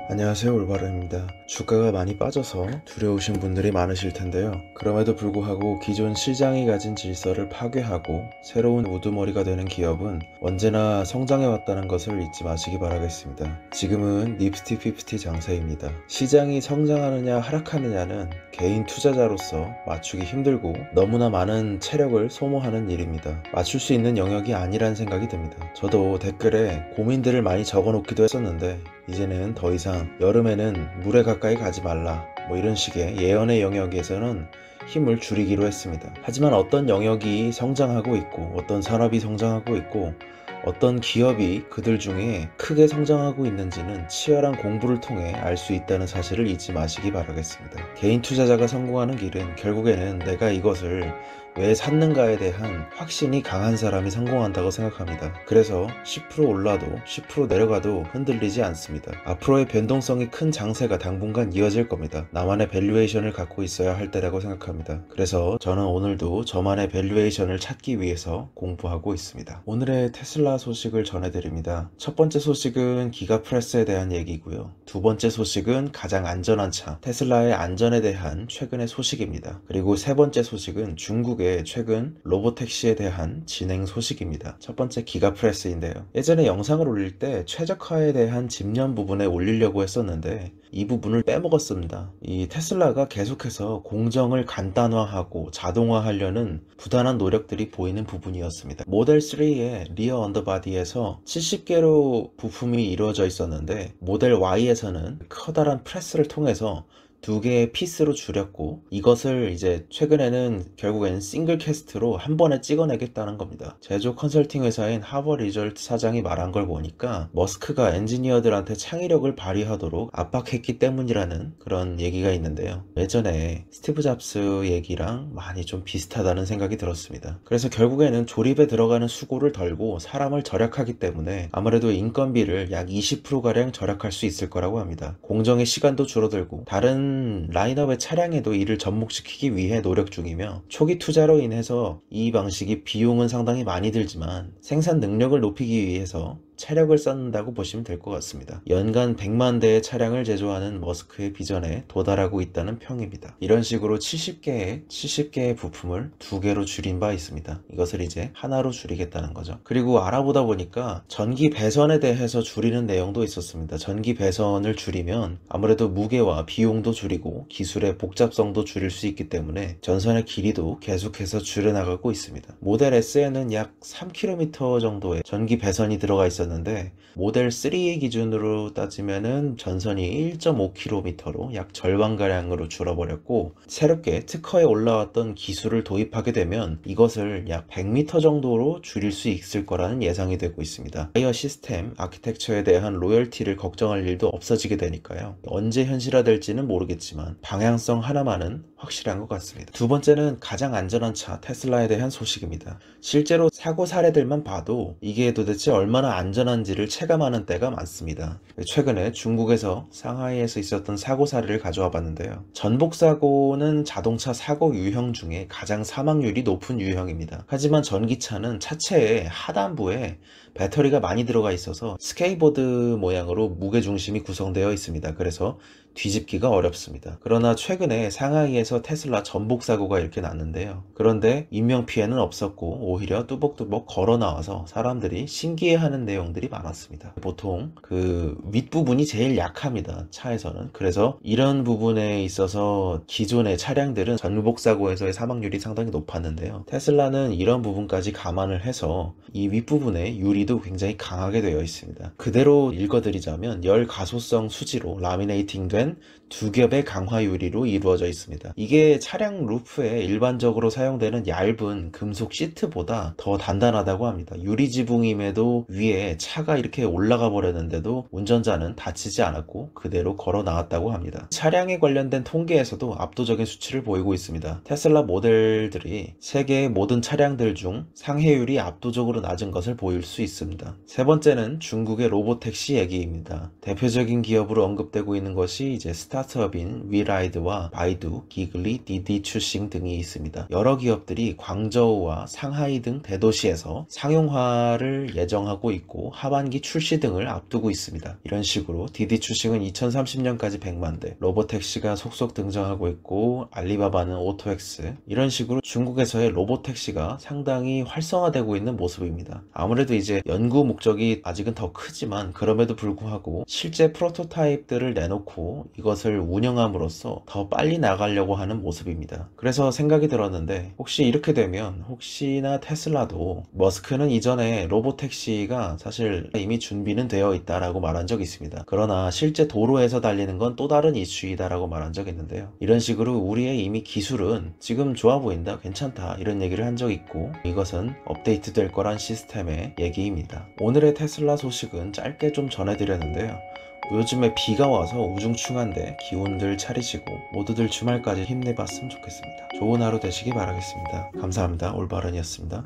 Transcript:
안녕하세요, 올바름입니다. 주가가 많이 빠져서 두려우신 분들이 많으실 텐데요. 그럼에도 불구하고 기존 시장이 가진 질서를 파괴하고 새로운 우두머리가 되는 기업은 언제나 성장해왔다는 것을 잊지 마시기 바라겠습니다. 지금은 니프티 50 장세입니다. 시장이 성장하느냐 하락하느냐는 개인 투자자로서 맞추기 힘들고 너무나 많은 체력을 소모하는 일입니다. 맞출 수 있는 영역이 아니란 생각이 듭니다. 저도 댓글에 고민들을 많이 적어놓기도 했었는데 이제는 더 이상 여름에는 물에 가까이 가지 말라 이런 식의 예언의 영역에서는 힘을 줄이기로 했습니다. 하지만 어떤 영역이 성장하고 있고 어떤 산업이 성장하고 있고 어떤 기업이 그들 중에 크게 성장하고 있는지는 치열한 공부를 통해 알 수 있다는 사실을 잊지 마시기 바라겠습니다. 개인 투자자가 성공하는 길은 결국에는 내가 이것을 왜 샀는가에 대한 확신이 강한 사람이 성공한다고 생각합니다. 그래서 10% 올라도 10% 내려가도 흔들리지 않습니다. 앞으로의 변동성이 큰 장세가 당분간 이어질 겁니다. 나만의 밸류에이션을 갖고 있어야 할 때라고 생각합니다. 그래서 저는 오늘도 저만의 밸류에이션을 찾기 위해서 공부하고 있습니다. 오늘의 테슬라 소식을 전해드립니다. 첫 번째 소식은 기가프레스에 대한 얘기고요. 두 번째 소식은 가장 안전한 차 테슬라의 안전에 대한 최근의 소식입니다. 그리고 세 번째 소식은 중국의 최근 로보택시에 대한 진행 소식입니다. 첫 번째 기가프레스인데요. 예전에 영상을 올릴 때 최적화에 대한 집념 부분에 올리려고 했었는데 이 부분을 빼먹었습니다. 이 테슬라가 계속해서 공정을 간단화하고 자동화하려는 부단한 노력들이 보이는 부분이었습니다. 모델 3의 리어 언더바디에서 70개로 부품이 이루어져 있었는데 모델 Y에서는 커다란 프레스를 통해서 두 개의 피스로 줄였고 이것을 이제 최근에는 결국엔 싱글 캐스트로 한 번에 찍어내겠다는 겁니다. 제조 컨설팅 회사인 하버리절트 사장이 말한 걸 보니까 머스크가 엔지니어들한테 창의력을 발휘하도록 압박했기 때문이라는 그런 얘기가 있는데요. 예전에 스티브 잡스 얘기랑 많이 좀 비슷하다는 생각이 들었습니다. 그래서 결국에는 조립에 들어가는 수고를 덜고 사람을 절약하기 때문에 아무래도 인건비를 약 20%가량 절약할 수 있을 거라고 합니다. 공정의 시간도 줄어들고 다른 라인업의 차량에도 이를 접목시키기 위해 노력 중이며 초기 투자로 인해서 이 방식이 비용은 상당히 많이 들지만 생산 능력을 높이기 위해서 체력을 쌓는다고 보시면 될 것 같습니다. 연간 100만 대의 차량을 제조하는 머스크의 비전에 도달하고 있다는 평입니다. 이런 식으로 70개의 부품을 2개로 줄인 바 있습니다. 이것을 이제 하나로 줄이겠다는 거죠. 그리고 알아보다 보니까 전기 배선에 대해서 줄이는 내용도 있었습니다. 전기 배선을 줄이면 아무래도 무게와 비용도 줄이고 기술의 복잡성도 줄일 수 있기 때문에 전선의 길이도 계속해서 줄여나가고 있습니다. 모델 S에는 약 3km 정도의 전기 배선이 들어가 있었는데 모델 3의 기준으로 따지면은 전선이 1.5km로 약 절반가량으로 줄어버렸고 새롭게 특허에 올라왔던 기술을 도입하게 되면 이것을 약 100m 정도로 줄일 수 있을 거라는 예상이 되고 있습니다. 바이어 시스템 아키텍처에 대한 로열티를 걱정할 일도 없어지게 되니까요. 언제 현실화될지는 모르겠지만 방향성 하나만은 확실한 것 같습니다. 두 번째는 가장 안전한 차 테슬라에 대한 소식입니다. 실제로 사고 사례들만 봐도 이게 도대체 얼마나 안전한지를 체감하는 때가 많습니다. 최근에 중국에서 상하이에서 있었던 사고 사례를 가져와 봤는데요. 전복 사고는 자동차 사고 유형 중에 가장 사망률이 높은 유형입니다. 하지만 전기차는 차체의 하단부에 배터리가 많이 들어가 있어서 스케이트보드 모양으로 무게중심이 구성되어 있습니다. 그래서 뒤집기가 어렵습니다. 그러나 최근에 상하이에서 테슬라 전복 사고가 이렇게 났는데요. 그런데 인명피해는 없었고 오히려 뚜벅뚜벅 걸어 나와서 사람들이 신기해하는 내용들이 많았습니다. 보통 그 윗부분이 제일 약합니다. 차에서는. 그래서 이런 부분에 있어서 기존의 차량들은 전복 사고에서의 사망률이 상당히 높았는데요. 테슬라는 이런 부분까지 감안을 해서 이 윗부분에 유리도 굉장히 강하게 되어 있습니다. 그대로 읽어드리자면 열 가소성 수지로 라미네이팅된 두 겹의 강화 유리로 이루어져 있습니다. 이게 차량 루프에 일반적으로 사용되는 얇은 금속 시트보다 더 단단하다고 합니다. 유리 지붕임에도 위에 차가 이렇게 올라가 버렸는데도 운전자는 다치지 않았고 그대로 걸어 나왔다고 합니다. 차량에 관련된 통계에서도 압도적인 수치를 보이고 있습니다. 테슬라 모델들이 세계의 모든 차량들 중 상해율이 압도적으로 낮은 것을 보일 수 있습니다. 세 번째는 중국의 로보택시 얘기입니다. 대표적인 기업으로 언급되고 있는 것이 이제 스타트업인 위라이드와 바이두, 기글리, 디디 추싱 등이 있습니다. 여러 기업들이 광저우와 상하이 등 대도시에서 상용화를 예정하고 있고 하반기 출시 등을 앞두고 있습니다. 이런 식으로 디디 추싱은 2030년까지 100만 대, 로보택시가 속속 등장하고 있고 알리바바는 오토엑스, 이런 식으로 중국에서의 로보택시가 상당히 활성화되고 있는 모습입니다. 아무래도 이제 연구 목적이 아직은 더 크지만 그럼에도 불구하고 실제 프로토타입들을 내놓고 이것을 운영함으로써 더 빨리 나가려고 하는 모습입니다. 그래서 생각이 들었는데 혹시 이렇게 되면 혹시나 테슬라도 머스크는 이전에 로보택시가 사실 이미 준비는 되어 있다라고 말한 적이 있습니다. 그러나 실제 도로에서 달리는 건 또 다른 이슈이다라고 말한 적이 있는데요. 이런 식으로 우리의 이미 기술은 지금 좋아 보인다, 괜찮다 이런 얘기를 한 적이 있고 이것은 업데이트 될 거란 시스템의 얘기입니다. 오늘의 테슬라 소식은 짧게 좀 전해드렸는데요. 요즘에 비가 와서 우중충한데 기운들 차리시고 모두들 주말까지 힘내봤으면 좋겠습니다. 좋은 하루 되시기 바라겠습니다. 감사합니다. 올바른이었습니다.